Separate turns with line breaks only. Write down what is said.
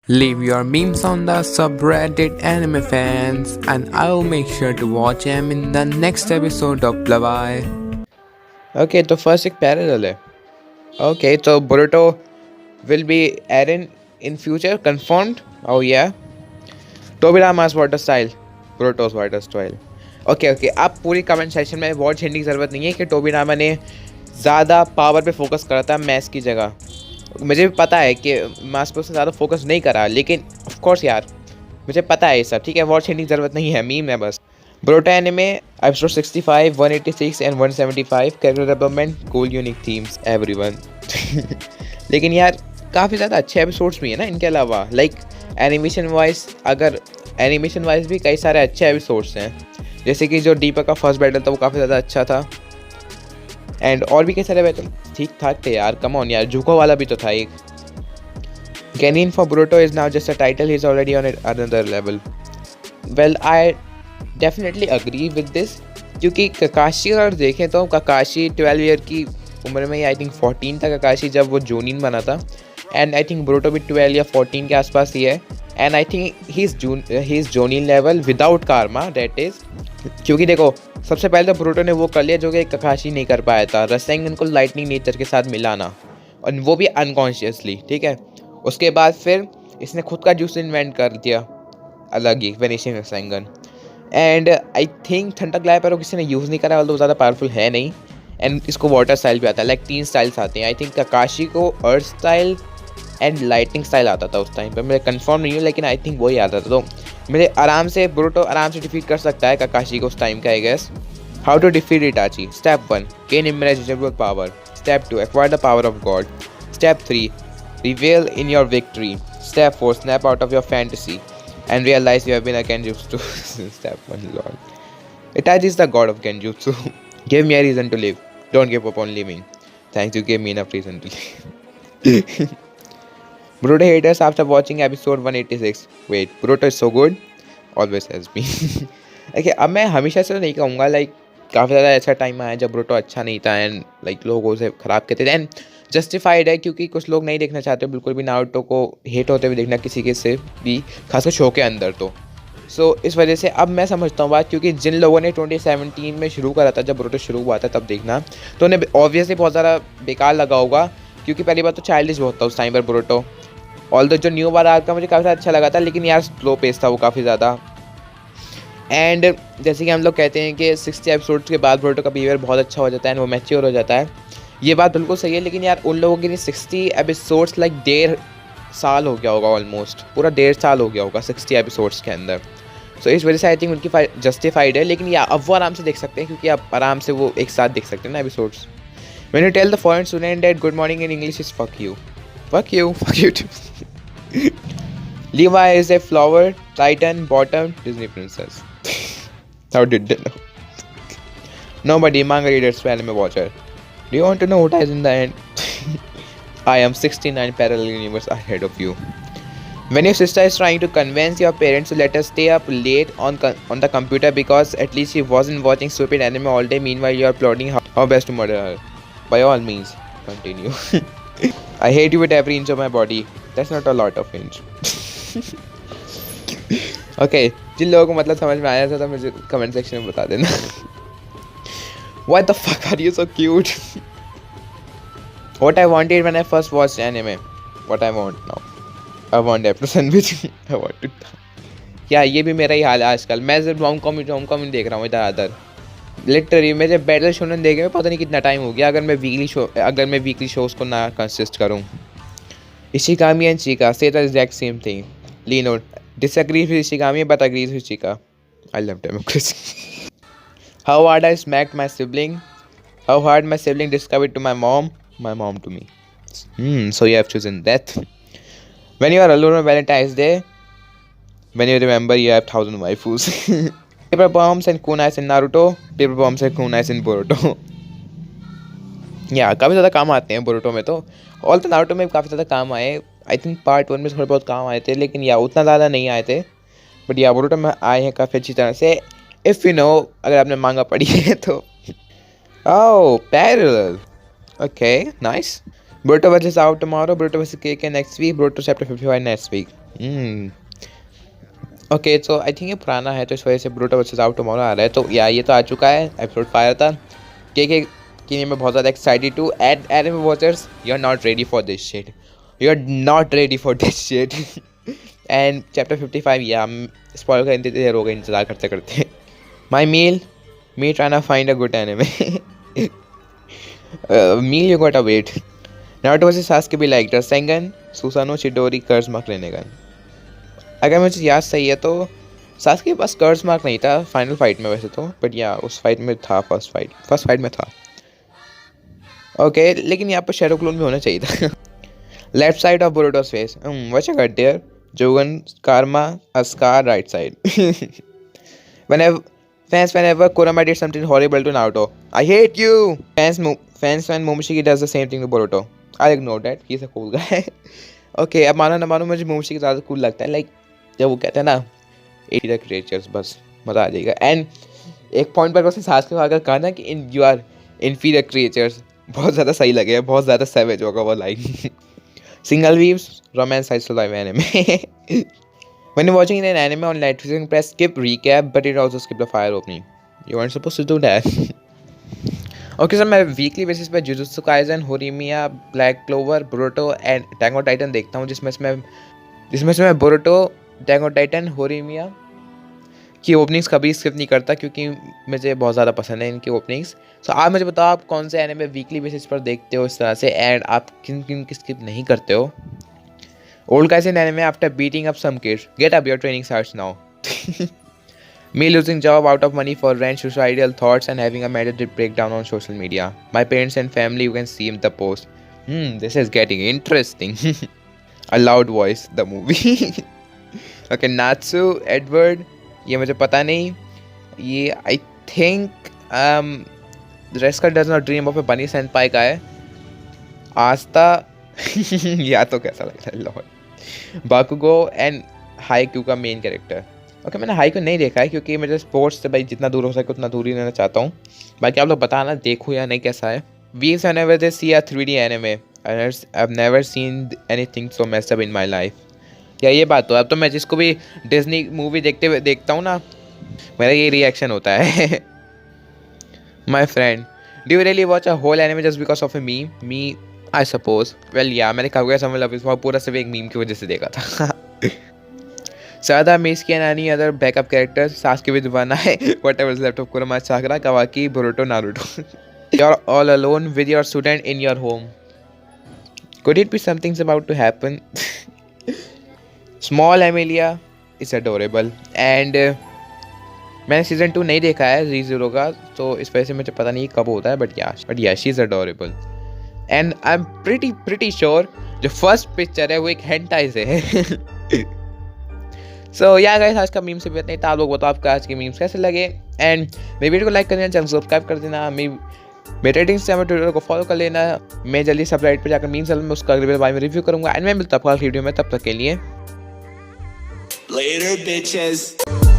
Leave your memes on the subreddit anime fans, and I'll make sure to watch them in the next episode of Blavai.
Okay, तो first एक parallel है. Okay, so Boruto will be Eren in future confirmed. Oh yeah. Tobirama's water style, Boruto's water style. Okay. अब पूरी comment section में word छेड़ने की ज़रूरत नहीं है कि टोबिरामा ने ज़्यादा पावर पे फोकस करा था मैथ्स की जगह. मुझे भी पता है कि मैथ्स पे उसने ज़्यादा फोकस नहीं करा, लेकिन ऑफ कोर्स यार मुझे पता है ये सब. ठीक है, वर्ड छेड़ने की ज़रूरत नहीं है, मीम है बस. Boruto anime episode 65, 186 and 175 character development, cool unique themes everyone. लेकिन यार काफ़ी ज़्यादा अच्छे एपिसोड्स भी हैं ना इनके अलावा. लाइक एनिमेशन वाइज भी कई सारे अच्छे एपिसोड्स हैं. जैसे कि जो दीपक का फर्स्ट बैटल था वो काफ़ी ज़्यादा अच्छा था. एंड और भी कई सारे बैटल ठीक ठाक थे यार. कम ऑन यार, जुको वाला भी तो था एक. Genin for Boruto is now just a title, he's already on another level. Well, I definitely agree with this, क्योंकि ककाशी अगर देखें तो ककाशी 12 ईयर की उम्र में, आई थिंक 14 था ककाशी जब वो जोनिन बना था. एंड आई थिंक ब्रोटो भी 12 या 14 के आसपास ही है. And I think he is jonin level without कारमा, दैट इज़. क्योंकि देखो, सबसे पहले तो ब्रोटो ने वो कर लिया जो कि ककाशी नहीं कर पाया था, रसेंगन को लाइटनिंग नेचर के साथ मिलाना, और वो भी अनकॉन्शियसली. ठीक है, उसके बाद फिर इसने खुद का जूस इन्वेंट कर दिया अलग ही, vanishing Rasengan. And I think thunder ग्लैपर किसी ने यूज़ नहीं करा, तो ज़्यादा पावरफुल है नहीं. एंड इसको वाटर स्टाइल भी आता है, लाइक 3 स्टाइल्स आते हैं. आई थिंक ककाशी को अर्थ स्टाइल एंड लाइटिंग स्टाइल आता था उस टाइम पर. मैं कंफर्म नहीं हूँ, लेकिन आई थिंक वही आता था. तो मेरे आराम से ब्रोटो आराम से डिफीट कर सकता है ककाशी को उस टाइम का, I guess. How to defeat Itachi. Step 1, gain imaginable power. Step 2, acquire the power of God. Step 3, reveal in your victory. Step 4, snap out of your fantasy and realize you have been a genjutsu. Step 1, lol. Itachi is the god of genjutsu. Give me a reason to live. Don't give up on living. Thanks, you gave me enough reason to live. Boruto haters after watching episode 186. Wait, Boruto is so good? Always has been. Okay, अब मैं हमेशा से नहीं कहूँगा, like काफ़ी ज़्यादा ऐसा time आया जब ब्रोटो अच्छा नहीं था एंड लाइक लोग उसे ख़राब कहते थे. एंड जस्टिफाइड है, क्योंकि कुछ लोग नहीं देखना चाहते बिल्कुल भी नारुतो को हेट होते हुए देखना किसी के से भी, खासकर शो के अंदर. तो इस वजह से अब मैं समझता हूँ बात, क्योंकि जिन लोगों ने 2017 में शुरू करा था, जब ब्रोटो शुरू हुआ था तब देखना, तो उन्हें ऑब्वियसली बहुत ज़्यादा बेकार लगा होगा, क्योंकि पहली बात तो चाइल्डिश बहुत था उस टाइम पर ब्रोटो. ऑल द जो न्यू बार आर्क का मुझे काफ़ी अच्छा लगा था, लेकिन यार स्लो पेस था वो काफ़ी ज़्यादा. एंड जैसे कि हम लोग कहते हैं कि 60 एपिसोड्स के बाद ब्रोटो का बिहेवियर बहुत अच्छा हो जाता है एंड वो मैच्योर हो जाता है. ये बात बिल्कुल सही है, लेकिन यार उन लोगों के लिए 60 एपिसोड्स लाइक 1.5 साल हो गया होगा, ऑलमोस्ट पूरा 1.5 साल हो गया होगा 60 एपिसोड्स के अंदर. सो इस वजह से आई थिंक उनकी जस्टिफाइड है. लेकिन या अब वो आराम से देख सकते हैं, क्योंकि आप आराम से वो एक साथ देख सकते हैं ना episodes. When you tell the foreign student that good morning in English is fuck you too. Levi is a flower, titan, bottom, Disney princess. How did they know? Nobody, manga readers, anime watcher. Do you want to know what is in the end? I am 69 parallel universe ahead of you. When your sister is trying to convince your parents to let her stay up late on the computer because at least she wasn't watching stupid anime all day, meanwhile you are plotting how best to murder her. By all means, continue. I hate you with every inch of my body. That's not a lot of inch. Okay, जिन लोगों को मतलब समझ में आया था तो मुझे कमेंट सेक्शन में बता देना. What the fuck are you so cute? What I wanted when I first watched anime. What I want now. I want apple sandwich. I want to. क्या ये भी मेरा ही हाल है आजकल. मैं सिर्फ रोम कॉमेडी देख रहा हूँ इधर उधर. लिटरली मुझे बैटल शोनन देखे में पता नहीं कितना टाइम हो गया, अगर मैं वीकली शोज़ को ना कंसिस्ट करूँ. Ishigami and Chika say the exact same thing. Lino disagrees with Ishigami but agrees with Chika. I love democracy. How hard I smacked my sibling. How hard my sibling discovered to my mom to me. So you have chosen death. When you are alone on Valentine's Day, when you remember you have 1,000 waifus. Paper bombs and kunais in Naruto. Paper bombs and kunais in Boruto. या काफ़ी ज़्यादा काम आते हैं Boruto में. तो all तो Naruto में काफ़ी ज़्यादा काम आए. आई थिंक पार्ट 1 में थोड़े बहुत काम आए थे, लेकिन या उतना ज़्यादा नहीं आए थे. बट या बोरुटो में आए हैं काफ़ी अच्छी तरह से. इफ़ यू नो, अगर आपने मांगा पढ़ी है तो. Oh, parallel. Okay, nice. Boruto versus out tomorrow. Boruto versus KK next week. Boruto chapter 55 next week. Okay, so I think ये पुराना है, तो इस वजह से बोरुटो वर्सेस आउट टुमारो आ रहा है। तो या ये तो आ चुका है, एपिसोड 5 था। के मैं बहुत ज़्यादा excited to add anime watchers, you are not ready for this shit, you are not ready for this shit. And chapter 55, या स्पॉइल का इंतजार हो गया इंतजार करते करते। My meal, me trying to find a good anime. Meal you got a wait. Naruto versus Sasuke भी like सेंगन सुसानो चिडोरी कर्ज मार्क रेनेगन। अगर मुझे याद सही है तो सास्के के पास कर्ज मार्क नहीं था फाइनल फाइट में वैसे तो, बट या उस फाइट में था, फर्स्ट फाइट में था। ओके, लेकिन यहाँ पर शैडो क्लोन भी होना चाहिए था। Left side of Boruto's face, what you got there? Jogan karma a scar right side. Whenever Kurama did something horrible to Naruto, I hate you. Fans when Momoshiki does the same thing to Boruto, I ignore that. He's a cool guy. Okay, अब मानो ना मानो मुझे Momoshiki ज़्यादा cool लगता है, like जब वो कहते हैं ना 80 the creatures, बस मज़ा आ जाएगा। एंड एक पॉइंट पर उसने सास के आकर कहा ना कि यू आर inferior creatures, बहुत ज़्यादा सही लगे, बहुत ज़्यादा savage होगा वो line. Single views, romance sites to live anime. When you're watching an anime on Netflix, you can press skip recap, but it also skip the fire opening. You weren't supposed to do that. Okay, so मैं weekly basis पे Jujutsu Kaisen, Horimiya, Black Clover, Boruto and Attack on Titan देखता हूँ, जिसमें से मैं Boruto, Attack on Titan, Horimiya की openings कभी skip नहीं करता क्योंकि मुझे बहुत ज़्यादा पसंद है इनकी ओपनिंग्स। सो आप मुझे बताओ आप कौन से एनिमे वीकली बेसिस पर देखते हो इस तरह से, एंड आप किन की स्किप नहीं करते हो। Old Kaisen anime after beating up some kids, get up your training starts now. Me losing job, out of money for rent, suicidal thoughts, and having a major breakdown on social media. My parents and family, you can see in the post. This is getting interesting. A loud voice, the movie. Okay, Natsu, Edward, ये मुझे पता नहीं, ये I think Reska does not dream of a bunny senpai का है। आस्था, या तो कैसा लगता है लॉर्ड। बाकुगो एंड हाइक्यू का मेन कैरेक्टर। ओके, मैंने हाई को नहीं देखा है क्योंकि मुझे स्पोर्ट्स से भाई जितना दूर हो सके उतना दूर ही रहना चाहता हूँ। बाकी आप लोग बताना देखो या नहीं कैसा है। Weaves whenever they see a 3D anime, I've never seen anything so messed up in my life. या ये बात तो अब तो मैं जिसको भी डिज्नी मूवी देखता हूँ ना, मेरा ये रिएक्शन होता है। My friend, do you really watch a whole anime just because of a meme? Me, I suppose. Well, yeah, मैंने कागुया समझ लव पूरा सिर्फ एक मीम की वजह से देखा था। Sada, Mitsuki and any other backup characters, Sasuke with one eye, whatever's left of Kurama, Sakura, Kawaki, Boruto, Naruto. You're all alone with your student in your home. Could it be something's about to happen? Small Amelia is adorable. And मैंने season 2 नहीं देखा है Re:Zero का, तो इस वजह से मुझे पता नहीं कब होता है, but yeah, she's adorable. And I'm pretty sure जो फर्स्ट पिक्चर है वो एक हेंटाई से है। सो या गाइस, आज का मीम से भी इतना ही था। आप लोग बताओ आपका आज के मीम्स कैसे लगे, एंड मेरे वीडियो को लाइक कर देना, चैनल सब्सक्राइब कर देना, मेरे रेटिंग्स से हमें ट्विटर को फॉलो कर लेना। मैं जल्दी सबराइट पे जाकर मीम्स में उसका अगले बारे में रिव्यू करूँगा, एंड मैं मिलता हूँ आपको वीडियो में, तब तक के लिए
Later, bitches.